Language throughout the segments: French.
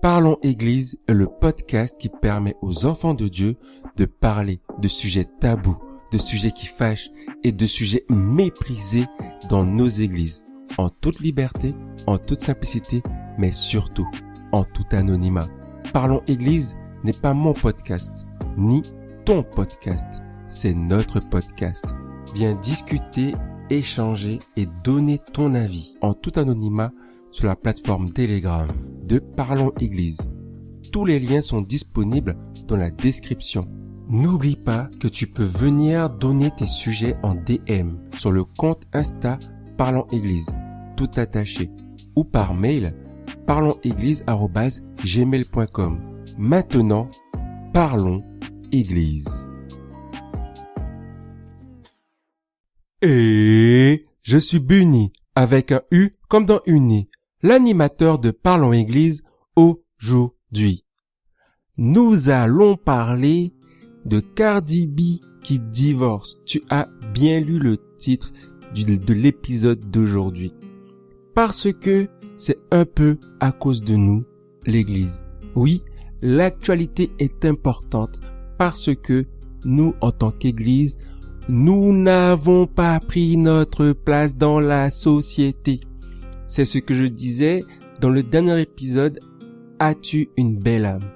Parlons Église est le podcast qui permet aux enfants de Dieu de parler de sujets tabous, de sujets qui fâchent et de sujets méprisés dans nos églises, en toute liberté, en toute simplicité, mais surtout en tout anonymat. Parlons Église n'est pas mon podcast, ni ton podcast, c'est notre podcast. Viens discuter, échanger et donner ton avis en tout anonymat sur la plateforme Telegram de Parlons Église. Tous les liens sont disponibles dans la description. N'oublie pas que tu peux venir donner tes sujets en DM sur le compte Insta Parlons Église, tout attaché, ou par mail parlonséglise@gmail.com. Maintenant, Parlons Église. Et je suis Bunny, avec un U comme dans Uni, l'animateur de Parlons Église aujourd'hui. Nous allons parler de Cardi B qui divorce. Tu as bien lu le titre de l'épisode d'aujourd'hui. Parce que c'est un peu à cause de nous, l'Église. Oui, l'actualité est importante parce que nous, en tant qu'Église, nous n'avons pas pris notre place dans la société. C'est ce que je disais dans le dernier épisode, As-tu une belle âme?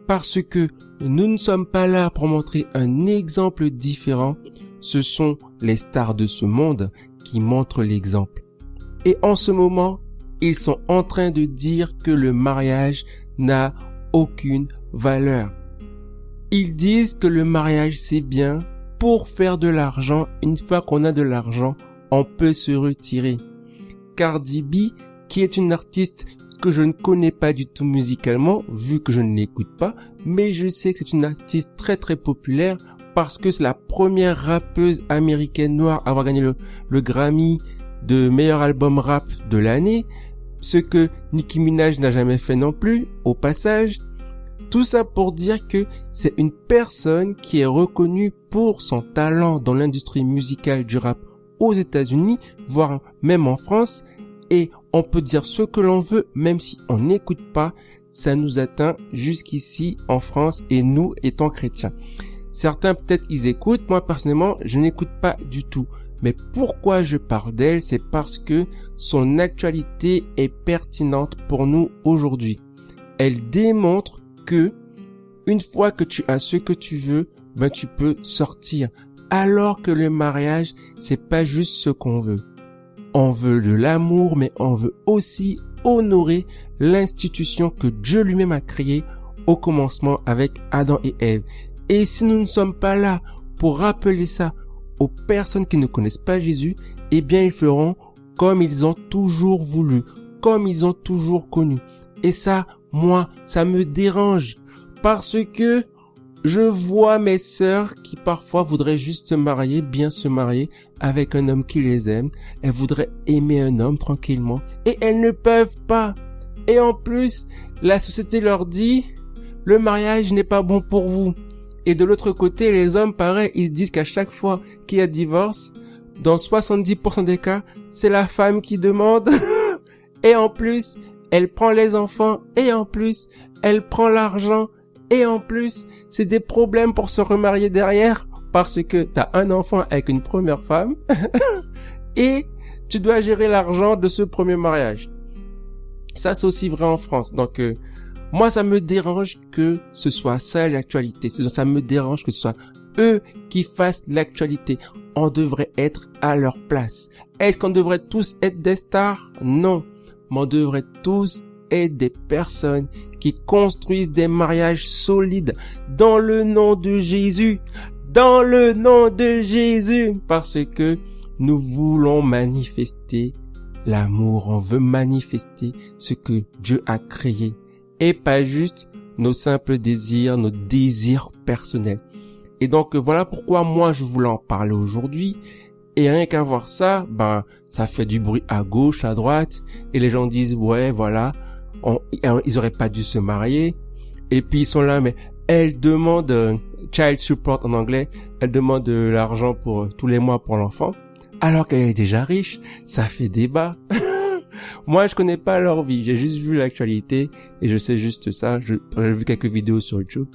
Parce que nous ne sommes pas là pour montrer un exemple différent, ce sont les stars de ce monde qui montrent l'exemple. Et en ce moment, ils sont en train de dire que le mariage n'a aucune valeur. Ils disent que le mariage c'est bien pour faire de l'argent. Une fois qu'on a de l'argent, on peut se retirer. Cardi B, qui est une artiste que je ne connais pas du tout musicalement, vu que je ne l'écoute pas, mais je sais que c'est une artiste très très populaire parce que c'est la première rappeuse américaine noire à avoir gagné le Grammy de meilleur album rap de l'année, ce que Nicki Minaj n'a jamais fait non plus, au passage. Tout ça pour dire que c'est une personne qui est reconnue pour son talent dans l'industrie musicale du rap aux États-Unis, voire même en France, et on peut dire ce que l'on veut, même si on n'écoute pas, ça nous atteint jusqu'ici en France et nous étant chrétiens. Certains peut-être ils écoutent, moi personnellement je n'écoute pas du tout. Mais pourquoi je parle d'elle, c'est parce que son actualité est pertinente pour nous aujourd'hui. Elle démontre que une fois que tu as ce que tu veux, tu peux sortir. Alors que le mariage, c'est pas juste ce qu'on veut. On veut de l'amour, mais on veut aussi honorer l'institution que Dieu lui-même a créée au commencement avec Adam et Ève. Et si nous ne sommes pas là pour rappeler ça aux personnes qui ne connaissent pas Jésus, eh bien ils feront comme ils ont toujours voulu, comme ils ont toujours connu. Et ça, moi, ça me dérange parce que je vois mes sœurs qui parfois voudraient juste se marier, bien se marier avec un homme qui les aime. Elles voudraient aimer un homme tranquillement et elles ne peuvent pas. Et en plus, la société leur dit, le mariage n'est pas bon pour vous. Et de l'autre côté, les hommes, pareil, ils se disent qu'à chaque fois qu'il y a divorce, dans 70% des cas, c'est la femme qui demande. Et en plus, elle prend les enfants. Et en plus, elle prend l'argent. Et en plus, c'est des problèmes pour se remarier derrière parce que t'as un enfant avec une première femme et tu dois gérer l'argent de ce premier mariage. Ça, c'est aussi vrai en France. Donc, moi, ça me dérange que ce soit ça l'actualité. Ça me dérange que ce soit eux qui fassent l'actualité. On devrait être à leur place. Est-ce qu'on devrait tous être des stars? Non. Mais on devrait tous être des personnes qui construisent des mariages solides dans le nom de Jésus. Dans le nom de Jésus. Parce que nous voulons manifester l'amour. On veut manifester ce que Dieu a créé. Et pas juste nos simples désirs, nos désirs personnels. Et donc voilà pourquoi moi je voulais en parler aujourd'hui. Et rien qu'à voir ça, ça fait du bruit à gauche, à droite. Et les gens disent, ouais, voilà, ils auraient pas dû se marier. Et puis ils sont là, mais elle demande child support en anglais. Elle demande de l'argent pour tous les mois pour l'enfant. Alors qu'elle est déjà riche, ça fait débat. Moi, je connais pas leur vie. J'ai juste vu l'actualité et je sais juste ça. J'ai vu quelques vidéos sur YouTube.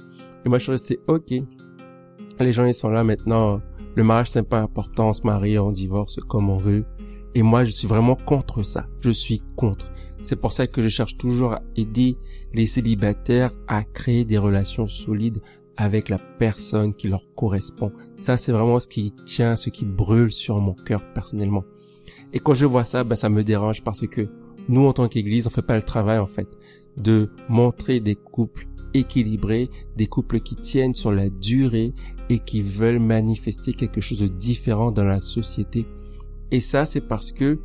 Et moi, je suis resté, ok. Les gens, ils sont là maintenant. Le mariage, c'est pas important. On se marie, on divorce comme on veut. Et moi, je suis vraiment contre ça. Je suis contre. C'est pour ça que je cherche toujours à aider les célibataires à créer des relations solides avec la personne qui leur correspond. Ça, c'est vraiment ce qui tient, ce qui brûle sur mon cœur personnellement. Et quand je vois ça, ça me dérange parce que nous, en tant qu'église, on fait pas le travail, en fait, de montrer des couples équilibrés, des couples qui tiennent sur la durée et qui veulent manifester quelque chose de différent dans la société. Et ça, c'est parce que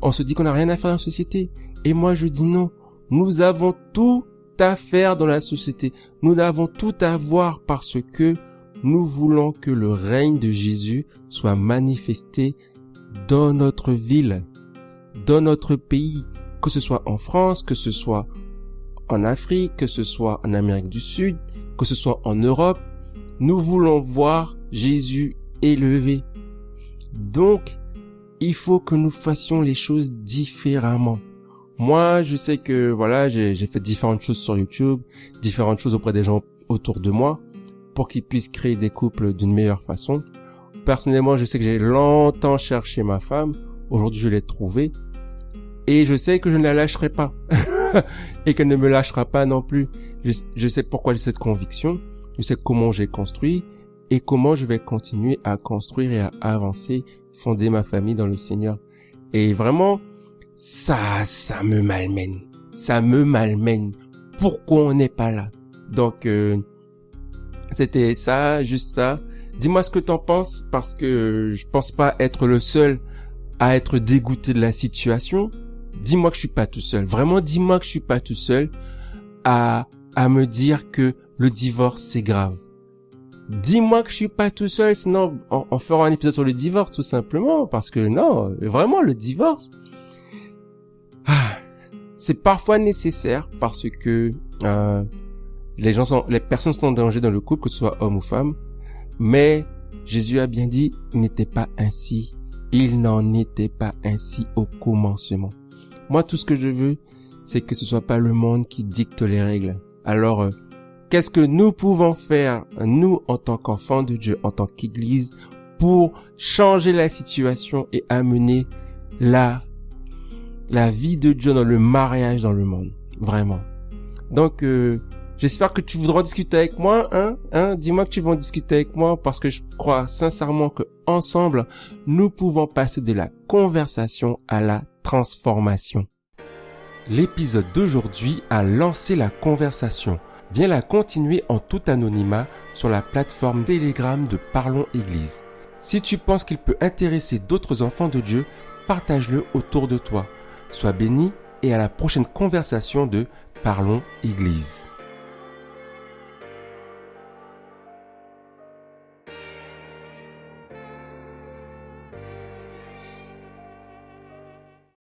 on se dit qu'on n'a rien à faire dans la société. Et moi, je dis non. Nous avons tout à faire dans la société. Nous avons tout à voir parce que nous voulons que le règne de Jésus soit manifesté dans notre ville, dans notre pays, que ce soit en France, que ce soit en Afrique, que ce soit en Amérique du Sud, que ce soit en Europe. Nous voulons voir Jésus élevé. Donc, il faut que nous fassions les choses différemment. Moi, je sais que voilà, j'ai fait différentes choses sur YouTube, différentes choses auprès des gens autour de moi pour qu'ils puissent créer des couples d'une meilleure façon. Personnellement, je sais que j'ai longtemps cherché ma femme. Aujourd'hui, je l'ai trouvée. Et je sais que je ne la lâcherai pas. Et qu'elle ne me lâchera pas non plus. Je sais pourquoi j'ai cette conviction. Je sais comment j'ai construit et comment je vais continuer à construire et à avancer, fonder ma famille dans le Seigneur. Et vraiment, ça me malmène. Ça me malmène. Pourquoi on n'est pas là? Donc, c'était ça, juste ça. Dis-moi ce que t'en penses, parce que je pense pas être le seul à être dégoûté de la situation. Dis-moi que je suis pas tout seul. Vraiment, dis-moi que je suis pas tout seul à me dire que le divorce, c'est grave. Dis-moi que je suis pas tout seul, sinon on fera un épisode sur le divorce, tout simplement. Parce que non, vraiment, le divorce, c'est parfois nécessaire parce que les personnes sont en danger dans le couple, que ce soit homme ou femme. Mais Jésus a bien dit, il n'était pas ainsi. Il n'en était pas ainsi au commencement. Moi, tout ce que je veux, c'est que ce soit pas le monde qui dicte les règles. Alors, qu'est-ce que nous pouvons faire, nous, en tant qu'enfants de Dieu, en tant qu'Église, pour changer la situation et amener la vie de Dieu dans le mariage dans le monde, vraiment. Donc, j'espère que tu voudras discuter avec moi, Dis-moi que tu veux en discuter avec moi parce que je crois sincèrement que ensemble, nous pouvons passer de la conversation à la transformation. L'épisode d'aujourd'hui a lancé la conversation. Viens la continuer en tout anonymat sur la plateforme Telegram de Parlons Église. Si tu penses qu'il peut intéresser d'autres enfants de Dieu, partage-le autour de toi. Sois béni et à la prochaine conversation de Parlons Église.